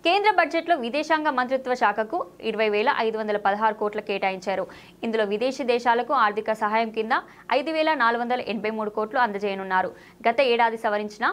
కేంద్ర బడ్జెట్లో విదేశాంగ మంత్రిత్వ శాఖకు 20,516 కోట్ల కేటాయించారు. ఇందులో విదేశీ దేశాలకు ఆర్థిక సహాయం కింద 5,483 కోట్లు అందజేయనున్నారు. గత ఏడాది సవరించిన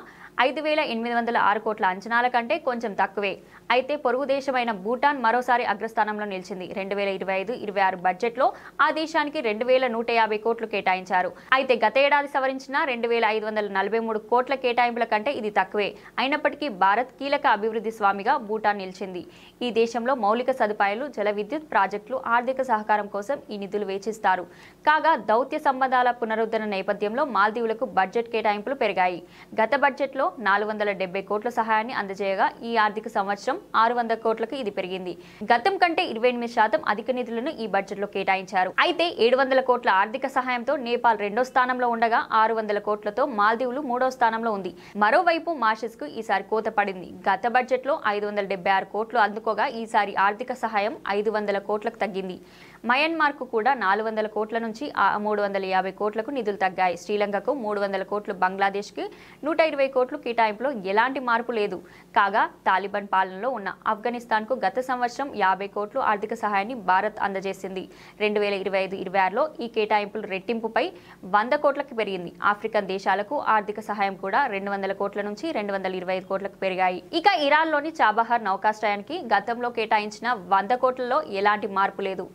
5,806 కోట్ల అంచనాల కంటే కొంచెం తక్కువే. అయితే పొరుగు దేశమైన భూటాన్ మరోసారి అగ్రస్థానంలో నిలిచింది. 2025-26 బడ్జెట్లో ఆ దేశానికి 2,150 కోట్లు కేటాయించారు. అయితే గత ఏడాది సవరించిన 2,543 కోట్ల కేటాయింపుల కంటే ఇది తక్కువే. అయినప్పటికీ భారత్ కీలక అభివృద్ధి స్వామిగా భూటాన్ నిలిచింది. ఈ దేశంలో మౌలిక సదుపాయాలు, జల విద్యుత్ ప్రాజెక్టులు, ఆర్థిక సహకారం కోసం ఈ నిధులు వేచిస్తారు. కాగా దౌత్య సంబంధాల పునరుద్ధరణ నేపథ్యంలో మాల్దీవులకు బడ్జెట్ కేటాయింపులు పెరిగాయి. గత బడ్జెట్లో 470 కోట్ల సహాయాన్ని అందజేయగా ఈ ఆర్థిక సంవత్సరం 600 కోట్లకు ఇది పెరిగింది. గతం కంటే 28% అధిక నిధులను ఈ బడ్జెట్లో కేటాయించారు. అయితే 700 కోట్ల ఆర్థిక సహాయంతో నేపాల్ 2వ స్థానంలో ఉండగా 600 కోట్లతో మాల్దీవులు 3వ స్థానంలో ఉంది. మరోవైపు మారిషస్ కు ఈసారి కోత పడింది. గత బడ్జెట్లో 576 కోట్లు అందుకోగా ఈసారి ఆర్థిక సహాయం 500 కోట్లకు తగ్గింది. మయన్మార్ కు కూడా 400 కోట్ల నుంచి 350 కోట్లకు నిధులు తగ్గాయి. శ్రీలంకకు 300 కోట్లు, బంగ్లాదేశ్ కి 120 కోట్లు కేటాయింపులో ఎలాంటి మార్పు లేదు. కాగా తాలిబాన్ పాలనలో ఉన్న ఆఫ్ఘనిస్తాన్ కు గత సంవత్సరం 50 కోట్లు ఆర్థిక సహాయాన్ని భారత్ అందజేసింది. 2025-26లో ఈ కేటాయింపులు రెట్టింపుపై 100 కోట్లకు పెరిగింది. ఆఫ్రికన్ దేశాలకు ఆర్థిక సహాయం కూడా 200 కోట్ల నుంచి 225 కోట్లకు పెరిగాయి. ఇక ఇరాన్లోని చాబహార్ నౌకాశ్రయానికి గతంలో కేటాయించిన 100 కోట్లలో ఎలాంటి మార్పు లేదు.